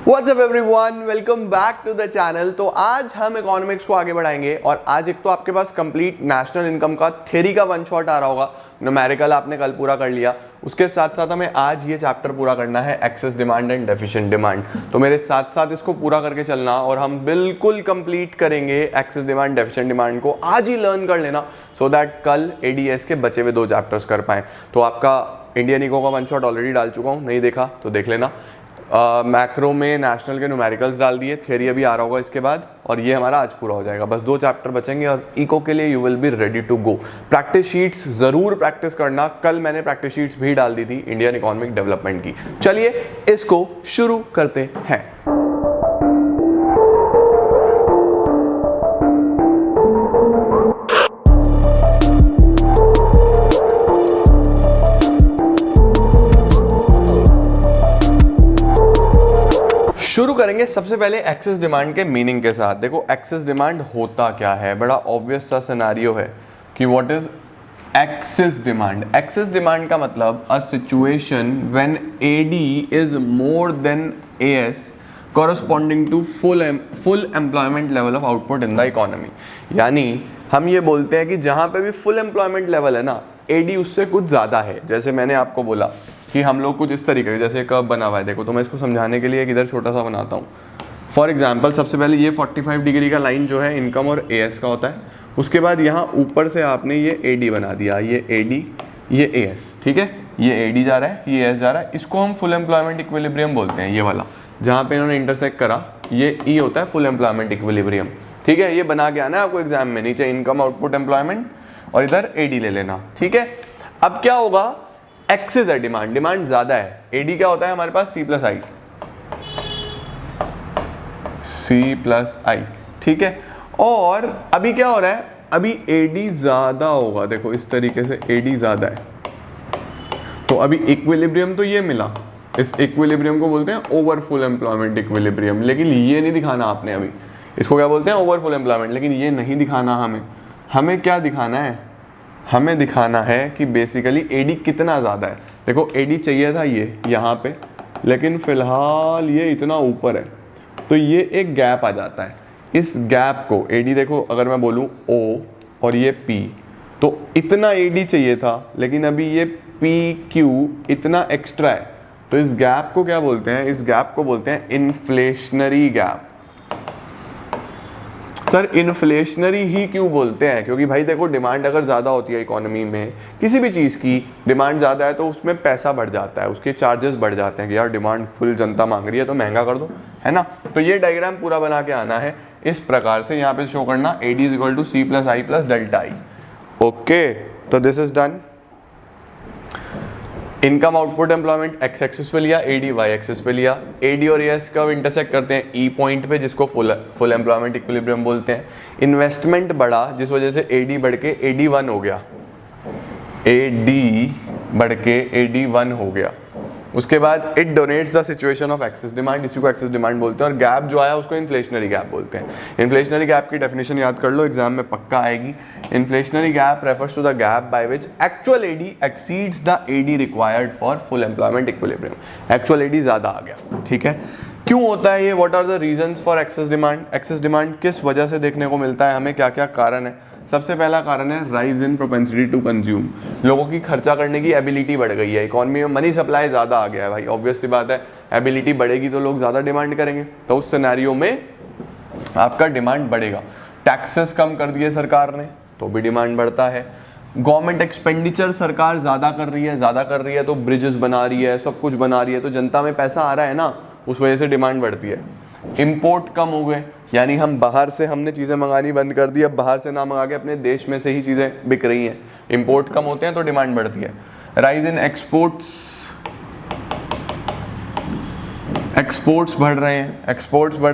What's up everyone, welcome back to the channel. तो आज हम इकोनॉमिक्स को आगे बढ़ाएंगे और आज एक तो आपके पास कंप्लीट नेशनल इनकम का थ्योरी का वन शॉट आ रहा होगा। न्यूमेरिकल आपने कल पूरा कर लिया, उसके साथ साथ हमें आज ये चैप्टर पूरा करना है excess demand and deficient demand. तो मेरे साथ साथ इसको पूरा करके चलना और हम बिल्कुल कंप्लीट करेंगे एक्सेस डिमांड डेफिशिएंट डिमांड को। आज ही लर्न कर लेना सो दैट कल एडीएस के बचे हुए 2 चैप्टर्स कर पाएँ। तो आपका इंडियन इको का वन शॉट ऑलरेडी डाल चुका हूँ, नहीं देखा तो देख लेना। मैक्रो में नेशनल के न्यूमेरिकल्स डाल दिए, थियरी अभी आ रहा होगा इसके बाद, और ये हमारा आज पूरा हो जाएगा। बस 2 चैप्टर बचेंगे और इको के लिए you will be ready to go. Practice sheets ज़रूर प्रैक्टिस करना, कल मैंने प्रैक्टिस शीट्स भी डाल दी थी इंडियन इकोनॉमिक डेवलपमेंट की। चलिए इसको शुरू करते हैं। शुरू करेंगे सबसे पहले एक्सेस डिमांड के मीनिंग के साथ। देखो एक्सेस डिमांड होता क्या है, बड़ा ऑब्वियस सा सिनेरियो है कि what is excess demand. Excess demand का मतलब a situation when AD is more than AS corresponding to full employment level of output in the economy. यानी हम ये बोलते हैं कि जहां पे भी फुल एम्प्लॉयमेंट लेवल है ना, एडी उससे कुछ ज़्यादा है। जैसे मैंने आपको बोला कि हम लोग कुछ इस तरीके के, जैसे कर्व बना हुआ है, देखो तो मैं इसको समझाने के लिए एक इधर छोटा सा बनाता हूँ। फॉर एग्जांपल सबसे पहले ये 45 डिग्री का लाइन जो है इनकम और एएस का होता है। उसके बाद यहाँ ऊपर से आपने ये एडी बना दिया, ये एडी ये एएस, ठीक है। ये एडी जा रहा है, ये एएस जा रहा है। इसको हम फुल एम्प्लॉयमेंट इक्विलिब्रियम बोलते हैं। ये वाला जहाँ पे इन्होंने इंटरसेक्ट करा, ये ई होता है फुल एम्प्लॉयमेंट इक्विलिब्रियम, ठीक है। ये बना के आना है आपको एग्जाम में, नीचे इनकम आउटपुट एम्प्लॉयमेंट और इधर एडी ले लेना, ठीक है। अब क्या होगा, एक्सेस है डिमांड, डिमांड ज्यादा है। एडी क्या होता है हमारे पास सी प्लस आई, ठीक है। और अभी क्या हो रहा है, अभी एडी ज्यादा होगा, देखो इस तरीके से एडी ज्यादा है। तो अभी इक्विलिब्रियम तो ये मिला, इस इक्विलिब्रियम को बोलते हैं ओवर फुल एम्प्लॉयमेंट इक्विलिब्रियम। लेकिन ये नहीं दिखाना आपने, अभी इसको क्या बोलते हैं, ओवर फुल एम्प्लॉयमेंट। लेकिन ये नहीं दिखाना हमें क्या दिखाना है, हमें दिखाना है कि बेसिकली एडी कितना ज़्यादा है। देखो एडी चाहिए था ये यहाँ पे, लेकिन फ़िलहाल ये इतना ऊपर है, तो ये एक गैप आ जाता है। इस गैप को एडी, देखो अगर मैं बोलूँ ओ और ये पी, तो इतना एडी चाहिए था, लेकिन अभी ये पी क्यू इतना एक्स्ट्रा है। तो इस गैप को क्या बोलते हैं, इस गैप को बोलते हैं इन्फ्लेशनरी गैप। सर इन्फ्लेशनरी ही क्यों बोलते हैं, क्योंकि भाई देखो डिमांड अगर ज़्यादा होती है इकोनॉमी में, किसी भी चीज़ की डिमांड ज़्यादा है तो उसमें पैसा बढ़ जाता है, उसके चार्जेस बढ़ जाते हैं कि यार डिमांड फुल जनता मांग रही है तो महंगा कर दो, है ना। तो ये डायग्राम पूरा बना के आना है इस प्रकार से, यहाँ पे शो करना AD is equal to C plus I plus delta I. Okay, तो this is done. Income output employment X axis पे लिया, एडी वाई एक्सिस पे लिया। एडी और एएस कब इंटरसेक्ट करते हैं, ई पॉइंट पे, जिसको फुल एम्प्लॉयमेंट इक्विलिब्रियम बोलते हैं। इन्वेस्टमेंट बढ़ा जिस वजह से एडी बढ़ के एडी 1 हो गया, एडी बढ़ के एडी 1 हो गया। उसके बाद it denotes the situation of excess demand, इसी को एक्सेस डिमांड बोलते हैं। और गैप जो आया उसको इन्फ्लेशनरी गैप बोलते हैं। इन्फ्लेशनरी गैप की डेफिनेशन याद कर लो, एग्जाम में पक्का आएगी। Inflationary gap refers to the gap by which actual AD exceeds the AD required for full employment equilibrium. Actual AD ज़्यादा आ गया, ठीक है। क्यों होता है ये, what are the reasons for excess demand. Excess demand किस वजह से देखने को मिलता है हमें, क्या क्या कारण है। सबसे पहला कारण है rise in propensity to consume. लोगों की खर्चा करने की एबिलिटी बढ़ गई है, इकोनॉमी में मनी सप्लाई ज़्यादा आ गया है भाई, ऑब्वियस सी बात है। एबिलिटी बढ़ेगी तो लोग ज़्यादा डिमांड करेंगे, तो उस सिनेरियो में आपका डिमांड बढ़ेगा। टैक्सेस कम कर दिए सरकार ने तो भी डिमांड बढ़ता है। गवर्नमेंट एक्सपेंडिचर सरकार ज़्यादा कर रही है तो ब्रिजेस बना रही है, सब कुछ बना रही है, तो जनता में पैसा आ रहा है ना, उस वजह से डिमांड बढ़ती है। इंपोर्ट कम हो गए, यानी हम बाहर से हमने चीज़ें मंगानी बंद कर दी, अब बाहर से ना मंगा के अपने देश में से ही चीज़ें बिक रही हैं। इंपोर्ट कम होते हैं तो डिमांड बढ़ती है। राइज इन एक्सपोर्ट्स बढ़ रहे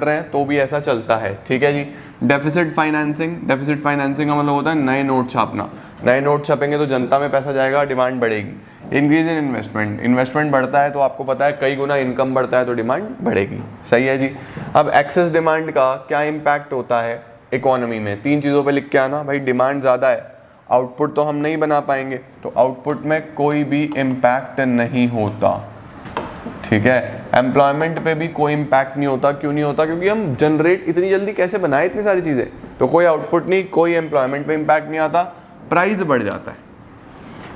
हैं तो भी ऐसा चलता है, ठीक है जी। डेफिसिट फाइनेंसिंग का मतलब होता है नए नोट छापना। नए नोट छपेंगे तो जनता में पैसा जाएगा, डिमांड बढ़ेगी। इंक्रीज इन इन्वेस्टमेंट बढ़ता है तो आपको पता है कई गुना इनकम बढ़ता है तो डिमांड बढ़ेगी, सही है जी। अब एक्सेस डिमांड का क्या इम्पैक्ट होता है इकोनॉमी में, 3 चीज़ों पे लिख के आना भाई। डिमांड ज़्यादा है, आउटपुट तो हम नहीं बना पाएंगे, तो आउटपुट में कोई भी इम्पैक्ट नहीं होता, ठीक है। एम्प्लॉयमेंट पे भी कोई इम्पैक्ट नहीं होता। क्यों नहीं होता? क्योंकि हम जनरेट इतनी जल्दी कैसे बनाए इतनी सारी चीज़ें, तो कोई आउटपुट नहीं, कोई एम्प्लॉयमेंट पे इम्पैक्ट नहीं आता, प्राइस बढ़ जाता है,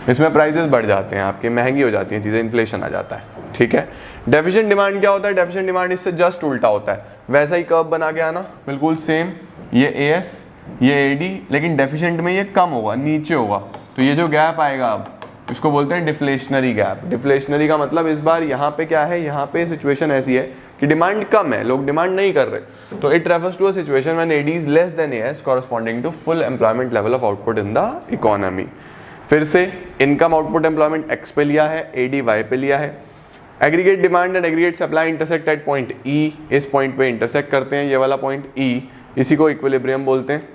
इसमें प्राइजेस बढ़ जाते हैं, आपकी महंगी हो जाती हैं चीज़ें, इन्फ्लेशन आ जाता है। ठीक है। डेफिशिएंट डिमांड क्या होता है? डेफिशिएंट डिमांड इससे जस्ट उल्टा होता है, वैसा ही कर्व बना के आना, बिल्कुल सेम, ये AS ये AD, लेकिन डेफिशिएंट में ये कम होगा, नीचे होगा, तो ये जो गैप आएगा अब इसको बोलते हैं डिफ्लेशनरी गैप। डिफ्लेशनरी का मतलब इस बार यहाँ पे क्या है, यहाँ पे सिचुएशन ऐसी है कि डिमांड कम है, लोग डिमांड नहीं कर रहे, तो it refers to a situation when AD is less than AS corresponding to full employment level of output in the economy. फिर से इनकम आउटपुट एम्प्लॉयमेंट X पे लिया है, AD Y पे लिया है। Aggregate demand and aggregate supply intersect at point E, इस point पे इंटरसेक्ट करते हैं, ये वाला पॉइंट E, इसी को इक्विलिब्रियम बोलते हैं।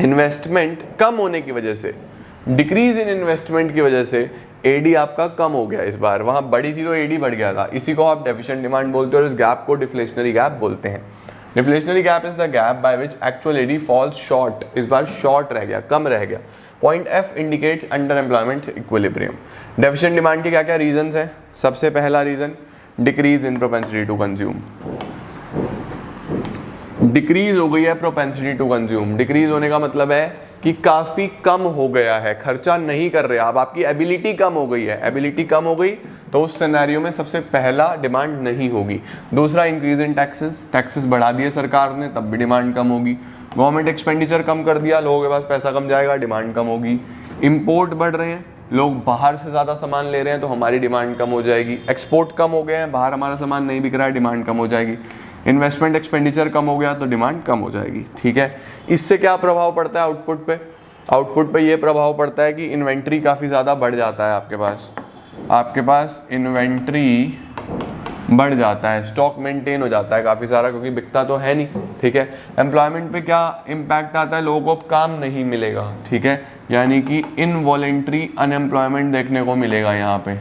इन्वेस्टमेंट कम होने की वजह से, डिक्रीज इन इन्वेस्टमेंट की वजह से AD आपका कम हो गया इस बार, वहाँ बड़ी थी तो AD बढ़ गया था, इसी को आप डेफिशिएंट डिमांड बोलते हैं और इस गैप को डिफ्लेशनरी गैप बोलते हैं। Deflationary gap is the gap by which actual AD falls short, इस बार शॉर्ट रह गया, कम रह गया। Point F indicates under employment equilibrium. Deficient demand के क्या क्या रीजंस हैं? सबसे पहला reason decrease in propensity to consume, decrease हो गई है प्रोपेंसिटी टू कंज्यूम। डिक्रीज होने का मतलब है कि काफ़ी कम हो गया है, खर्चा नहीं कर रहे आप, आपकी एबिलिटी कम हो गई है, एबिलिटी कम हो गई तो उस सिनेरियो में सबसे पहला डिमांड नहीं होगी। दूसरा इंक्रीज इन टैक्सेस, टैक्सेस बढ़ा दिए सरकार ने तब भी डिमांड कम होगी। गवर्नमेंट एक्सपेंडिचर कम कर दिया, लोगों के पास पैसा कम जाएगा, डिमांड कम होगी। इंपोर्ट बढ़ रहे हैं, लोग बाहर से ज़्यादा सामान ले रहे हैं तो हमारी डिमांड कम हो जाएगी। एक्सपोर्ट कम हो गए हैं, बाहर हमारा सामान नहीं बिक रहा है, डिमांड कम हो जाएगी। इन्वेस्टमेंट एक्सपेंडिचर कम हो गया तो डिमांड कम हो जाएगी। ठीक है। इससे क्या प्रभाव पड़ता है आउटपुट पे? आउटपुट पे ये प्रभाव पड़ता है कि इन्वेंट्री काफ़ी ज़्यादा बढ़ जाता है, आपके पास इन्वेंट्री बढ़ जाता है, स्टॉक मेंटेन हो जाता है काफ़ी सारा, क्योंकि बिकता तो है नहीं। ठीक है। एम्प्लॉयमेंट पे क्या इम्पैक्ट आता है? लोगों को अब काम नहीं मिलेगा। ठीक है, यानी कि इनवॉलेंट्री अनएम्प्लॉयमेंट देखने को मिलेगा यहाँ पे,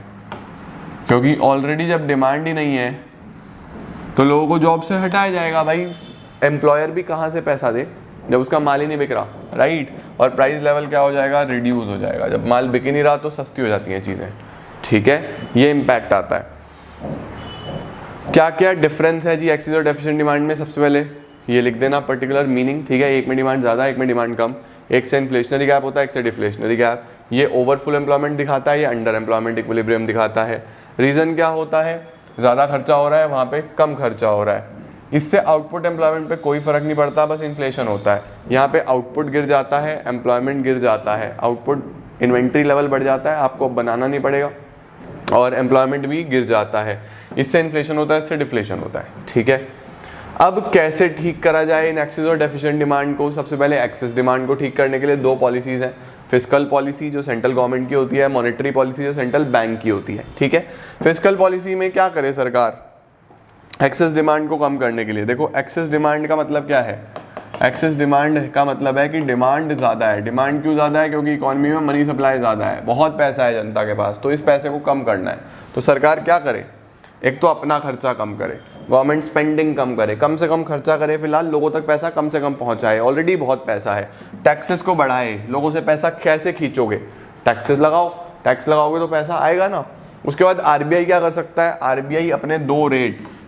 क्योंकि ऑलरेडी जब डिमांड ही नहीं है तो लोगों को जॉब से हटाया जाएगा। भाई एम्प्लॉयर भी कहाँ से पैसा दे जब उसका माल ही नहीं बिक रहा, राइट। और प्राइस लेवल क्या हो जाएगा? रिड्यूस हो जाएगा। जब माल बिक ही नहीं रहा तो सस्ती हो जाती हैं चीज़ें। ठीक है, ये इम्पैक्ट आता है। क्या क्या डिफरेंस है जी एक्सिस और डेफिशिएंट डिमांड में? सबसे पहले ये लिख देना पर्टिकुलर मीनिंग। ठीक है, एक में डिमांड ज़्यादा, एक में डिमांड कम। एक से इन्फ्लेशनरी गैप होता है, एक से डिफ्लेशनरी गैप। ये ओवरफुल एम्प्लॉयमेंट दिखाता है, ये अंडर एम्प्लॉयमेंट इक्विलिब्रियम दिखाता है। रीज़न क्या होता है? ज़्यादा खर्चा हो रहा है, वहाँ पे कम खर्चा हो रहा है। इससे आउटपुट एम्प्लॉयमेंट पे कोई फ़र्क नहीं पड़ता, बस इन्फ्लेशन होता है। यहाँ पे आउटपुट गिर जाता है, एम्प्लॉयमेंट गिर जाता है। आउटपुट इन्वेंट्री लेवल बढ़ जाता है, आपको बनाना नहीं पड़ेगा, और एम्प्लॉयमेंट भी गिर जाता है। इससे इन्फ्लेशन होता है, इससे डिफ्लेशन होता है। ठीक है। अब कैसे ठीक करा जाए इन एक्सेस और डेफिशिएंट डिमांड को? सबसे पहले एक्सेस डिमांड को ठीक करने के लिए दो पॉलिसीज़ हैं। फिस्कल पॉलिसी जो सेंट्रल गवर्नमेंट की होती है, मॉनेटरी पॉलिसी जो सेंट्रल बैंक की होती है। ठीक है। फिस्कल पॉलिसी में क्या करे सरकार एक्सेस डिमांड को कम करने के लिए? देखो, एक्सेस डिमांड का मतलब क्या है? एक्सेस डिमांड का मतलब है कि डिमांड ज़्यादा है। डिमांड क्यों ज़्यादा है? क्योंकि इकोनॉमी में मनी सप्लाई ज़्यादा है, बहुत पैसा है जनता के पास, तो इस पैसे को कम करना है। तो सरकार क्या करे? एक तो अपना खर्चा कम करे, गवर्नमेंट स्पेंडिंग कम करे, कम से कम खर्चा करे, फिलहाल लोगों तक पैसा कम से कम पहुंचाए, ऑलरेडी बहुत पैसा है। टैक्सेस को बढ़ाए, लोगों से पैसा कैसे खींचोगे? टैक्सेस लगाओ, टैक्स लगाओगे तो पैसा आएगा ना। उसके बाद आरबीआई क्या कर सकता है? आरबीआई अपने दो रेट्स,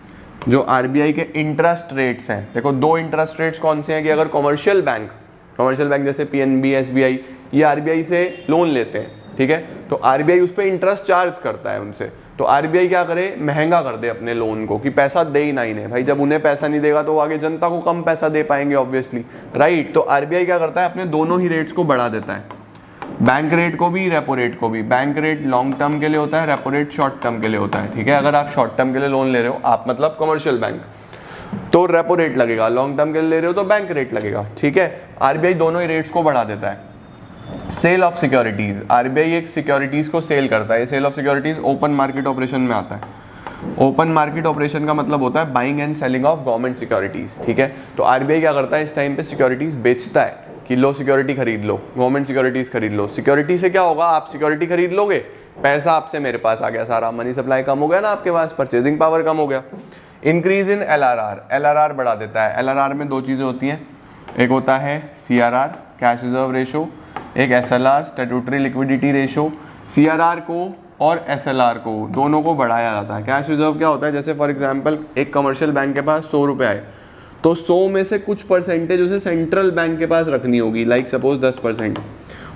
जो आरबीआई के इंटरेस्ट रेट्स हैं, देखो दो इंटरेस्ट रेट्स कौन से हैं कि अगर कमर्शियल बैंक जैसे पीएनबी, एसबीआई, ये आरबीआई से लोन लेते हैं, ठीक है, तो आरबीआई उस पर इंटरेस्ट चार्ज करता है उनसे। तो आरबीआई क्या करे? महंगा कर दे अपने लोन को कि पैसा दे ही ना इन्हें। भाई जब उन्हें पैसा नहीं देगा तो आगे जनता को कम पैसा दे पाएंगे ऑब्वियसली, राइट। तो आरबीआई क्या करता है? अपने दोनों ही रेट्स को बढ़ा देता है, बैंक रेट को भी, रेपो रेट को भी। बैंक रेट लॉन्ग टर्म के लिए होता है, रेपो रेट शॉर्ट टर्म के लिए होता है, ठीक है। अगर आप शॉर्ट टर्म के लिए लोन ले रहे हो, आप मतलब कमर्शियल बैंक, तो रेपो रेट लगेगा, लॉन्ग टर्म के लिए ले रहे हो तो बैंक रेट लगेगा, ठीक है। आरबीआई दोनों ही रेट्स को बढ़ा देता है। सेल ऑफ सिक्योरिटीज, आरबीआई एक सिक्योरिटीज को सेल करता है। Sale of securities open market operation में आता है। ओपन मार्केट ऑपरेशन का मतलब होता है buying and selling of government securities, ठीक है। तो आरबीआई क्या करता है? इस टाइम पे सिक्योरिटीज बेचता है कि लो सिक्योरिटी खरीद लो, गवर्नमेंट सिक्योरिटीज खरीद लो। सिक्योरिटी से क्या होगा? आप सिक्योरिटी खरीद लोगे, पैसा आपसे मेरे पास आ गया सारा, मनी सप्लाई कम हो गया ना आपके पास, परचेजिंग पावर कम हो गया। इंक्रीज इन एलआरआर, एलआरआर बढ़ा देता है। एलआरआर में दो चीज़ें होती हैं, एक होता है सीआरआर, कैश रिजर्व रेशो, एक SLR, statutory liquidity ratio. CRR को और SLR को, दोनों को बढ़ाया जाता है। कैश रिजर्व क्या होता है, जैसे फॉर एग्जांपल एक कमर्शियल बैंक के पास 100 रुपये आए, तो 100 में से कुछ परसेंटेज उसे सेंट्रल बैंक के पास रखनी होगी, लाइक सपोज 10%,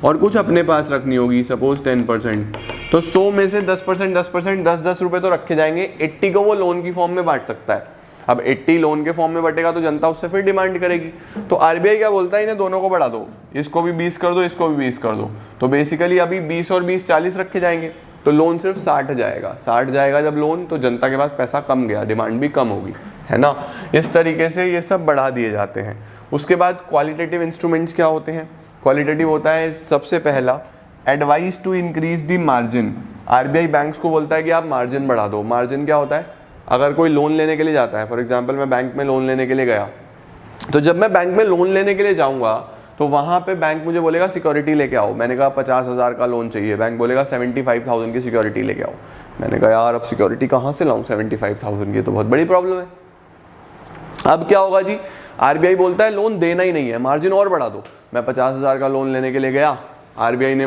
और कुछ अपने पास रखनी होगी, सपोज 10%। तो 100 में से 10%, 10 रुपये तो रखे जाएंगे, 80 को वो लोन की फॉर्म में बांट सकता है। अब 80 लोन के फॉर्म में बटेगा तो जनता उससे फिर डिमांड करेगी। तो RBI क्या बोलता है, इन्हें दोनों को बढ़ा दो, इसको भी 20 कर दो, इसको भी 20 कर दो। तो बेसिकली अभी 20 और 20 40 रखे जाएंगे, तो लोन सिर्फ 60 जाएगा। 60 जाएगा जब लोन, तो जनता के पास पैसा कम गया, डिमांड भी कम होगी, है ना। इस तरीके से ये सब बढ़ा दिए जाते हैं। उसके बाद क्वालिटेटिव इंस्ट्रूमेंट्स क्या होते हैं। क्वालिटेटिव होता है सबसे पहला advice to increase the margin. RBI banks को बोलता है कि आप मार्जिन बढ़ा दो। मार्जिन क्या होता है, अगर कोई लोन लेने के लिए जाता है, फॉर एग्जांपल मैं बैंक में लोन लेने के लिए गया, तो जब मैं बैंक में लोन लेने के लिए जाऊंगा तो वहाँ पे बैंक मुझे बोलेगा सिक्योरिटी लेके आओ। मैंने कहा 50,000 का लोन चाहिए, बैंक बोलेगा 75,000 की सिक्योरिटी लेके आओ। मैंने कहा यार अब सिक्योरिटी कहाँ से लाऊं 75,000 की, तो बहुत बड़ी प्रॉब्लम है। अब क्या होगा जी, RBI बोलता है लोन देना ही नहीं है, मार्जिन और बढ़ा दो। मैं 50,000 का लोन लेने के लिए गया, RBI ने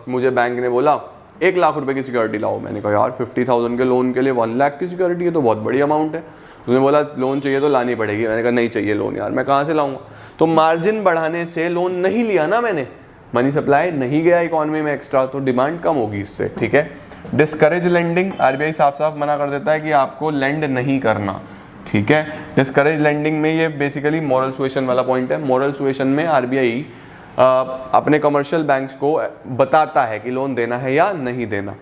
मुझे बैंक ने बोला 1 लाख रुपए की सिक्योरिटी लाओ। मैंने कहा यार 50,000 के लोन के लिए 1 लाख की सिक्योरिटी है तो बहुत बड़ी अमाउंट है। उसने बोला लोन चाहिए तो लानी पड़ेगी। मैंने कहा नहीं चाहिए लोन यार, मैं कहाँ से लाऊंगा। तो मार्जिन बढ़ाने से लोन नहीं लिया ना मैंने, मनी सप्लाई नहीं गया इकॉनमी में एक्स्ट्रा, तो डिमांड कम होगी इससे, ठीक है। डिस्करेज लेंडिंग, RBI साफ साफ मना कर देता है कि आपको लेंड नहीं करना, ठीक है। डिस्करेज लेंडिंग में ये बेसिकली मॉरल सुएशन वाला पॉइंट है। मॉरल सुएशन में RBI अपने कमर्शियल बैंक्स को बताता है कि लोन देना है या नहीं देना।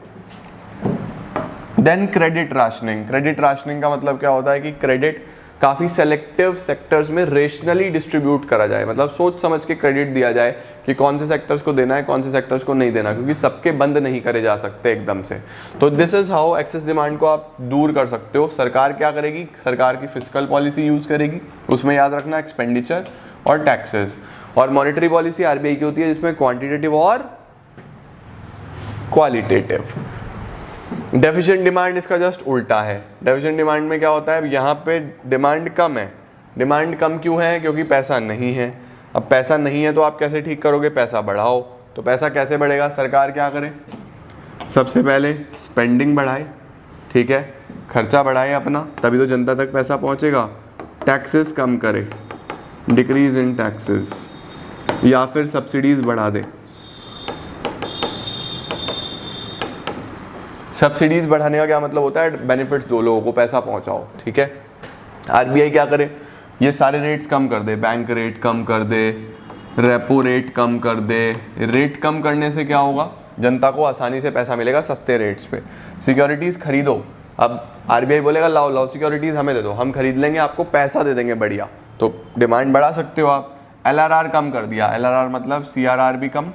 Then credit rationing. Credit rationing का मतलब क्या होता है कि क्रेडिट काफ़ी सेलेक्टिव सेक्टर्स में रेशनली डिस्ट्रीब्यूट करा जाए, मतलब सोच समझ के क्रेडिट दिया जाए कि कौन से सेक्टर्स को देना है, कौन से सेक्टर्स को नहीं देना, क्योंकि सबके बंद नहीं करे जा सकते एकदम से। तो this is how excess demand को आप दूर कर सकते हो। सरकार क्या करेगी, सरकार की फिस्कल पॉलिसी यूज़ करेगी, उसमें याद रखना एक्सपेंडिचर और टैक्सेस। और मॉनेटरी पॉलिसी RBI की होती है जिसमें क्वांटिटेटिव और क्वालिटेटिव। डेफिशिएंट डिमांड इसका जस्ट उल्टा है। डेफिशिएंट डिमांड में क्या होता है, यहाँ पे डिमांड कम है। डिमांड कम क्यों है, क्योंकि पैसा नहीं है। अब पैसा नहीं है तो आप कैसे ठीक करोगे, पैसा बढ़ाओ। तो पैसा कैसे बढ़ेगा, सरकार क्या करे, सबसे पहले स्पेंडिंग बढ़ाए, ठीक है, खर्चा बढ़ाए अपना, तभी तो जनता तक पैसा पहुँचेगा। टैक्सेस कम करे, डिक्रीज इन टैक्सेस, या फिर सब्सिडीज बढ़ा दे। सब्सिडीज बढ़ाने का क्या मतलब होता है, बेनिफिट्स दो, लोगों को पैसा पहुंचाओ, ठीक है। RBI क्या करे, ये सारे रेट्स कम कर दे, बैंक रेट कम कर दे, रेपो रेट कम कर दे। रेट कम करने से क्या होगा, जनता को आसानी से पैसा मिलेगा सस्ते रेट्स पे। सिक्योरिटीज़ खरीदो, अब RBI बोलेगा लाओ लाओ सिक्योरिटीज़ हमें दे दो, हम खरीद लेंगे, आपको पैसा दे देंगे बढ़िया, तो डिमांड बढ़ा सकते हो आप। LRR कम कर दिया, LRR मतलब CRR भी कम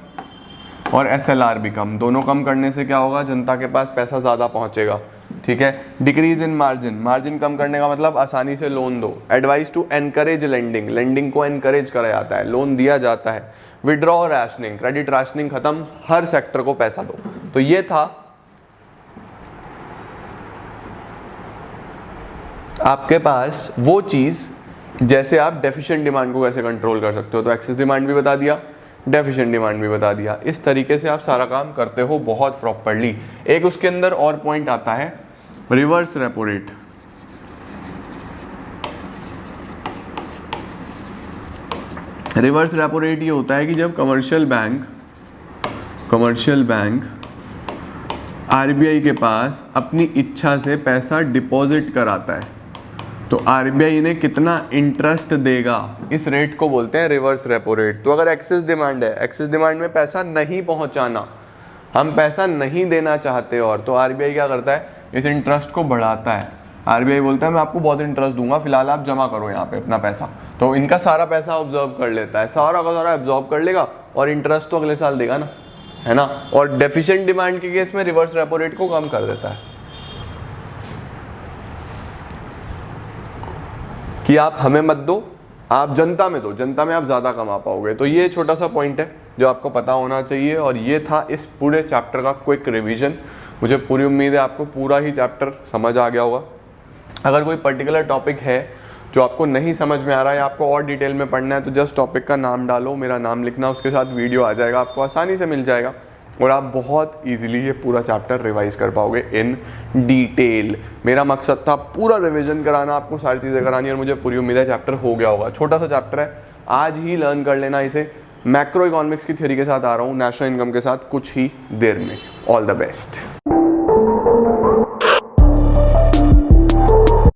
और SLR भी कम, दोनों कम करने से क्या होगा, जनता के पास पैसा ज़्यादा पहुंचेगा, ठीक है। डिक्रीज इन मार्जिन, मार्जिन कम करने का मतलब आसानी से लोन दो। Advice to encourage lending, lending को एनकरेज करा जाता है, लोन दिया जाता है। विड्रॉ राशनिंग, क्रेडिट राशनिंग खत्म, हर सेक्टर को पैसा दो। तो ये था आपके पास वो चीज़, जैसे आप डेफिशिएंट डिमांड को कैसे कंट्रोल कर सकते हो। तो एक्सेस डिमांड भी बता दिया, डेफिशिएंट डिमांड भी बता दिया। इस तरीके से आप सारा काम करते हो बहुत प्रॉपर्ली। एक उसके अंदर और पॉइंट आता है reverse repo rate. Reverse repo rate ये होता है कि जब कमर्शियल बैंक RBI के पास अपनी इच्छा से पैसा डिपॉजिट कराता है, तो RBI इन्हें कितना इंटरेस्ट देगा, इस रेट को बोलते हैं रिवर्स रेपो रेट। तो अगर एक्सेस डिमांड है, एक्सेस डिमांड में पैसा नहीं पहुंचाना, हम पैसा नहीं देना चाहते, और तो RBI क्या करता है, इस इंटरेस्ट को बढ़ाता है। RBI बोलता है मैं आपको बहुत इंटरेस्ट दूंगा, फिलहाल आप जमा करो यहाँ पे अपना पैसा। तो इनका सारा पैसा ऑब्जर्व कर लेता है, सारा का सारा ऑब्जर्व कर लेगा, और इंटरेस्ट तो अगले साल देगा ना, है ना। और डेफिशिएंट डिमांड के केस में रिवर्स रेपो रेट को कम कर देता है कि आप हमें मत दो, आप जनता में दो, जनता में आप ज़्यादा कमा पाओगे। तो ये छोटा सा पॉइंट है जो आपको पता होना चाहिए, और ये था इस पूरे चैप्टर का क्विक रिवीजन। मुझे पूरी उम्मीद है आपको पूरा ही चैप्टर समझ आ गया होगा। अगर कोई पर्टिकुलर टॉपिक है जो आपको नहीं समझ में आ रहा है, आपको और डिटेल में पढ़ना है, तो जस्ट टॉपिक का नाम डालो, मेरा नाम लिखना, उसके साथ वीडियो आ जाएगा, आपको आसानी से मिल जाएगा। और आप बहुत इजीली ये पूरा चैप्टर रिवाइज कर पाओगे इन डिटेल। मेरा मकसद था पूरा रिवीजन कराना, आपको सारी चीज़ें करानी, और मुझे पूरी उम्मीद है चैप्टर हो गया होगा। छोटा सा चैप्टर है, आज ही लर्न कर लेना इसे। मैक्रो इकोनॉमिक्स की थ्योरी के साथ आ रहा हूँ, नेशनल इनकम के साथ कुछ ही देर में। All the best.